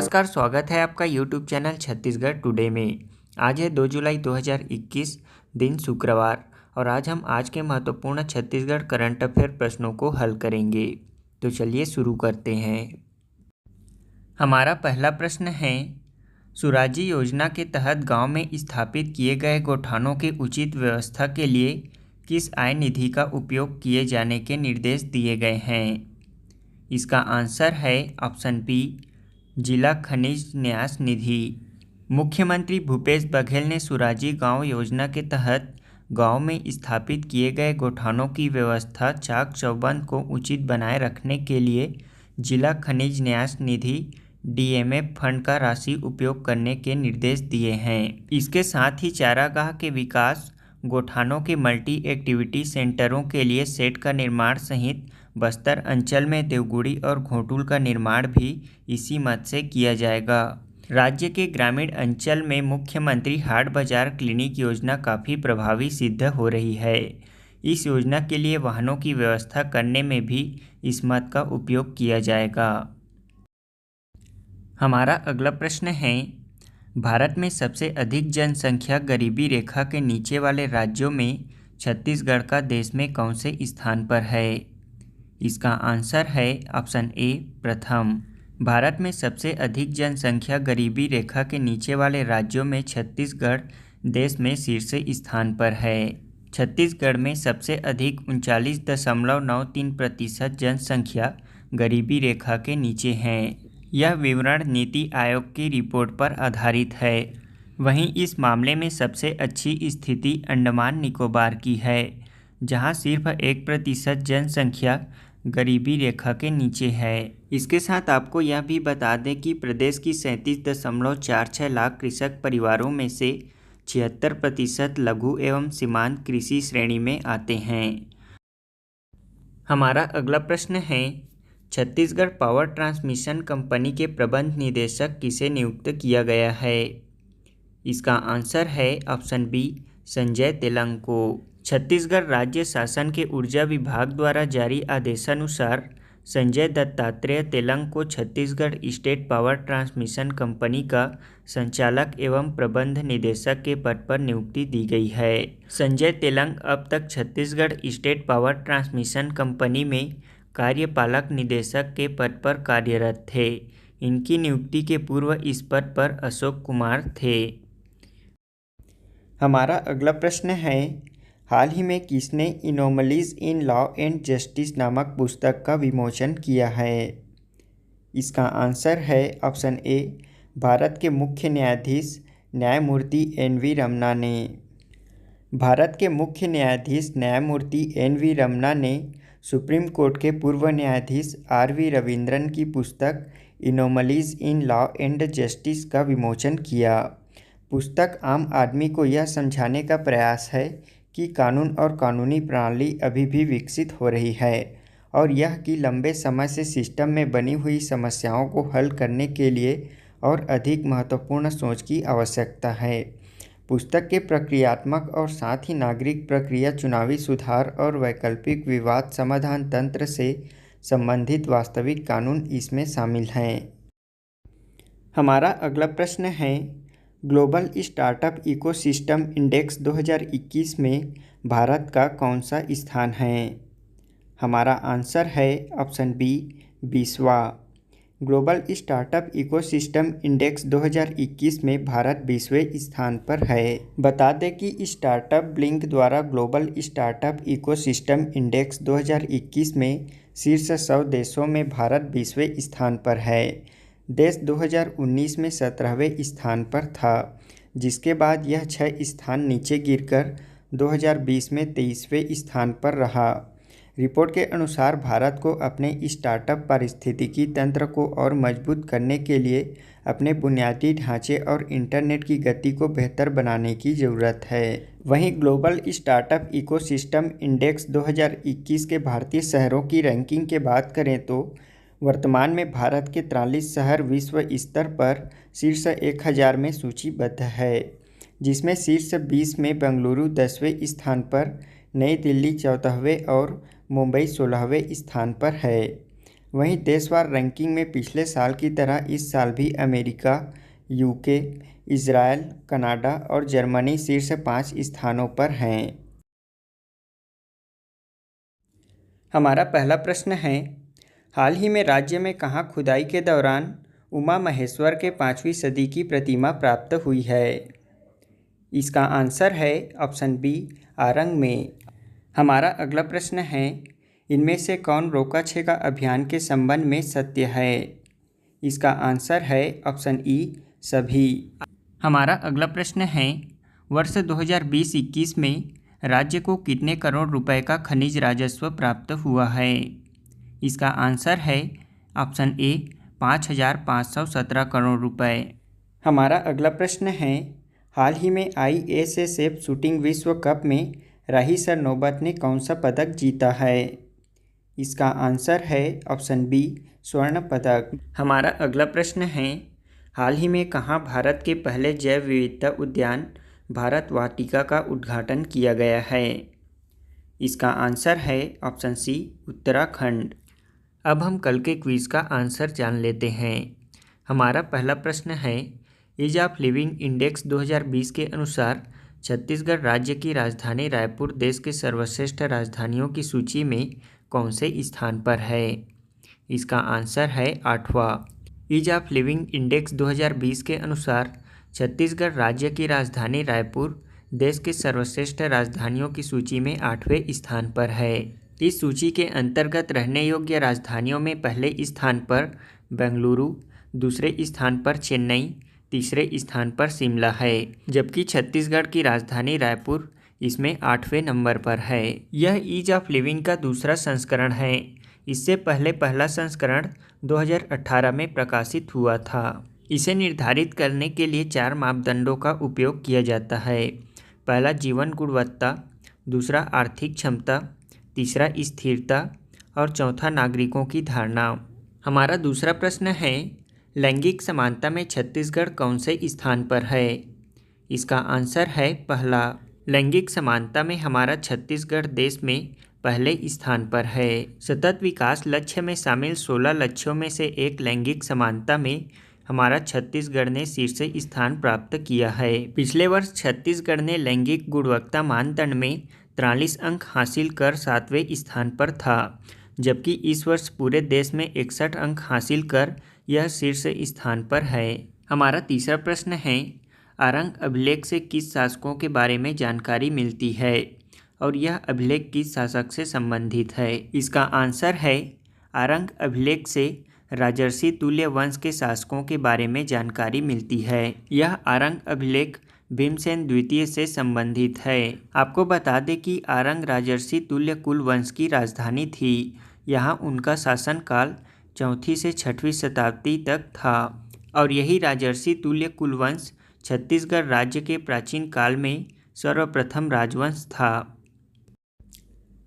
नमस्कार, स्वागत है आपका YouTube चैनल छत्तीसगढ़ टुडे में। आज है 2 जुलाई 2021, दिन शुक्रवार, और आज के महत्वपूर्ण छत्तीसगढ़ करंट अफेयर प्रश्नों को हल करेंगे। तो चलिए शुरू करते हैं। हमारा पहला प्रश्न है, सुराजी योजना के तहत गांव में स्थापित किए गए गौठानों की उचित व्यवस्था के लिए किस आय निधि का उपयोग किए जाने के निर्देश दिए गए हैं? इसका आंसर है ऑप्शन बी, जिला खनिज न्यास निधि। मुख्यमंत्री भूपेश बघेल ने सुराजी गांव योजना के तहत गांव में स्थापित किए गए गौठानों की व्यवस्था चाक चौबंद को उचित बनाए रखने के लिए जिला खनिज न्यास निधि DMF फंड का राशि उपयोग करने के निर्देश दिए हैं। इसके साथ ही चारागाह के विकास, गौठानों के मल्टी एक्टिविटी सेंटरों के लिए सेट का निर्माण सहित बस्तर अंचल में देवगुड़ी और घोटुल का निर्माण भी इसी मद से किया जाएगा। राज्य के ग्रामीण अंचल में मुख्यमंत्री हाट बाजार क्लिनिक योजना काफ़ी प्रभावी सिद्ध हो रही है। इस योजना के लिए वाहनों की व्यवस्था करने में भी इस मद का उपयोग किया जाएगा। हमारा अगला प्रश्न है, भारत में सबसे अधिक जनसंख्या गरीबी रेखा के नीचे वाले राज्यों में छत्तीसगढ़ का देश में कौन से स्थान पर है? इसका आंसर है ऑप्शन ए, प्रथम। भारत में सबसे अधिक जनसंख्या गरीबी रेखा के नीचे वाले राज्यों में छत्तीसगढ़ देश में शीर्ष स्थान पर है। छत्तीसगढ़ में सबसे अधिक 39.93% जनसंख्या गरीबी रेखा के नीचे हैं। यह विवरण नीति आयोग की रिपोर्ट पर आधारित है। वहीं इस मामले में सबसे अच्छी स्थिति अंडमान निकोबार की है, जहां सिर्फ 1% जनसंख्या गरीबी रेखा के नीचे है। इसके साथ आपको यह भी बता दें कि प्रदेश की 37.46 लाख कृषक परिवारों में से 76% लघु एवं सीमांत कृषि श्रेणी में आते हैं। हमारा अगला प्रश्न है, छत्तीसगढ़ पावर ट्रांसमिशन कंपनी के प्रबंध निदेशक किसे नियुक्त किया गया है? इसका आंसर है ऑप्शन बी, संजय तेलंग को। छत्तीसगढ़ राज्य शासन के ऊर्जा विभाग द्वारा जारी आदेशानुसार संजय दत्तात्रेय तेलंग को Chhattisgarh state power transmission company का संचालक एवं प्रबंध निदेशक के पद पर नियुक्ति दी गई है। संजय तेलंग अब तक Chhattisgarh state power transmission company में कार्यपालक निदेशक के पद पर कार्यरत थे। इनकी नियुक्ति के पूर्व इस पद पर अशोक कुमार थे। हमारा अगला प्रश्न है, हाल ही में किसने anomalies in law and justice नामक पुस्तक का विमोचन किया है? इसका आंसर है ऑप्शन ए, भारत के मुख्य न्यायाधीश न्यायमूर्ति NV रमन्ना ने। भारत के मुख्य न्यायाधीश न्यायमूर्ति NV रमन्ना ने सुप्रीम कोर्ट के पूर्व न्यायाधीश RV रविंद्रन की पुस्तक anomalies in law and justice का विमोचन किया। पुस्तक आम आदमी को यह समझाने का प्रयास है कि कानून और कानूनी प्रणाली अभी भी विकसित हो रही है और यह कि लंबे समय से सिस्टम में बनी हुई समस्याओं को हल करने के लिए और अधिक महत्वपूर्ण सोच की आवश्यकता है। पुस्तक के प्रक्रियात्मक और साथ ही नागरिक प्रक्रिया, चुनावी सुधार और वैकल्पिक विवाद समाधान तंत्र से संबंधित वास्तविक कानून इसमें शामिल हैं। हमारा अगला प्रश्न है, ग्लोबल स्टार्टअप इकोसिस्टम इंडेक्स 2021 में भारत का कौन सा स्थान है? हमारा आंसर है ऑप्शन बी, 20वां। ग्लोबल स्टार्टअप इकोसिस्टम इंडेक्स 2021 में भारत 20वें स्थान पर है। बता दें कि स्टार्टअप ब्लिंक द्वारा ग्लोबल स्टार्टअप इकोसिस्टम इंडेक्स 2021 में शीर्ष 100 देशों में भारत 20वें स्थान पर है। देश 2019 में 17वें स्थान पर था, जिसके बाद यह 6 स्थान नीचे गिरकर 2020 में 23वें स्थान पर रहा। रिपोर्ट के अनुसार भारत को अपने स्टार्टअप पारिस्थितिकी तंत्र को और मजबूत करने के लिए अपने बुनियादी ढांचे और इंटरनेट की गति को बेहतर बनाने की ज़रूरत है। वहीं ग्लोबल स्टार्टअप इकोसिस्टम इंडेक्स 2021 के भारतीय शहरों की रैंकिंग की बात करें तो वर्तमान में भारत के 43 शहर विश्व स्तर पर शीर्ष 1000 में सूचीबद्ध है, जिसमें शीर्ष 20 में बेंगलुरु 10वें स्थान पर, नई दिल्ली 14वें और मुंबई 16वें स्थान पर है। वहीं देशवार रैंकिंग में पिछले साल की तरह इस साल भी अमेरिका, यूके, इजरायल, कनाडा और जर्मनी शीर्ष 5 स्थानों पर हैं। हमारा पहला प्रश्न है, हाल ही में राज्य में कहाँ खुदाई के दौरान उमा महेश्वर के 5वीं सदी की प्रतिमा प्राप्त हुई है? इसका आंसर है ऑप्शन बी, आरंग में। हमारा अगला प्रश्न है, इनमें से कौन रोका छेका अभियान के संबंध में सत्य है? इसका आंसर है ऑप्शन ई, सभी। हमारा अगला प्रश्न है, वर्ष 2020-21 में राज्य को कितने करोड़ रुपए का खनिज राजस्व प्राप्त हुआ है? इसका आंसर है ऑप्शन ए, 5,517 करोड़ रुपए। हमारा अगला प्रश्न है, हाल ही में ISSF शूटिंग विश्व कप में राही सरनोबत ने कौन सा पदक जीता है? इसका आंसर है ऑप्शन बी, स्वर्ण पदक। हमारा अगला प्रश्न है, हाल ही में कहाँ भारत के पहले जैव विविधता उद्यान भारत वाटिका का उद्घाटन किया गया है? इसका आंसर है ऑप्शन सी, उत्तराखंड। अब हम कल के क्विज का आंसर जान लेते हैं। हमारा पहला प्रश्न है, ईज ऑफ लिविंग इंडेक्स 2020 के अनुसार छत्तीसगढ़ राज्य की राजधानी रायपुर देश के सर्वश्रेष्ठ राजधानियों की सूची में कौन से स्थान पर है? इसका आंसर है 8वां। ईज ऑफ लिविंग इंडेक्स 2020 के अनुसार छत्तीसगढ़ राज्य की राजधानी रायपुर देश के सर्वश्रेष्ठ राजधानियों की सूची में 8वें स्थान पर है। इस सूची के अंतर्गत रहने योग्य राजधानियों में पहले स्थान पर बेंगलुरु, दूसरे स्थान पर चेन्नई, तीसरे स्थान पर शिमला है, जबकि छत्तीसगढ़ की राजधानी रायपुर इसमें 8वें नंबर पर है। यह ईज ऑफ लिविंग का दूसरा संस्करण है। इससे पहले पहला संस्करण 2018 में प्रकाशित हुआ था। इसे निर्धारित करने के लिए 4 मापदंडों का उपयोग किया जाता है। पहला जीवन गुणवत्ता, दूसरा आर्थिक क्षमता, तीसरा स्थिरता और चौथा नागरिकों की धारणा। हमारा दूसरा प्रश्न है, लैंगिक समानता में छत्तीसगढ़ कौन से स्थान पर है? इसका आंसर है पहला। लैंगिक समानता में हमारा छत्तीसगढ़ देश में पहले स्थान पर है। सतत विकास लक्ष्य में शामिल 16 लक्ष्यों में से एक लैंगिक समानता में हमारा छत्तीसगढ़ ने शीर्ष स्थान प्राप्त किया है। पिछले वर्ष छत्तीसगढ़ ने लैंगिक गुणवत्ता मानदंड में 43 अंक हासिल कर 7वें स्थान पर था, जबकि इस वर्ष पूरे देश में 61 अंक हासिल कर यह शीर्ष स्थान पर है। हमारा तीसरा प्रश्न है, आरंग अभिलेख से किस शासकों के बारे में जानकारी मिलती है और यह अभिलेख किस शासक से संबंधित है? इसका आंसर है, आरंग अभिलेख से राजर्षि तुल्य वंश के शासकों के बारे में जानकारी मिलती है। यह आरंग अभिलेख भीमसेन द्वितीय से संबंधित है। आपको बता दें कि आरंग राजर्षि तुल्य कुल वंश की राजधानी थी। यहाँ उनका शासनकाल 4वीं से 6वीं शताब्दी तक था और यही राजर्षि तुल्य कुलवंश छत्तीसगढ़ राज्य के प्राचीन काल में सर्वप्रथम राजवंश था।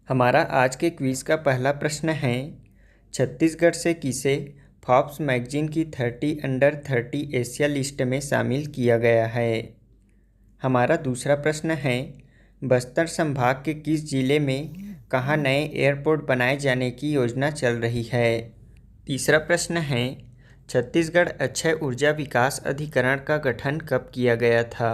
हमारा आज के क्विज का पहला प्रश्न है, छत्तीसगढ़ से किसे फोर्ब्स मैगजीन की 30 अंडर 30 एशिया लिस्ट में शामिल किया गया है? हमारा दूसरा प्रश्न है, बस्तर संभाग के किस जिले में कहाँ नए एयरपोर्ट बनाए जाने की योजना चल रही है? तीसरा प्रश्न है, छत्तीसगढ़ अक्षय ऊर्जा विकास अधिकरण का गठन कब किया गया था?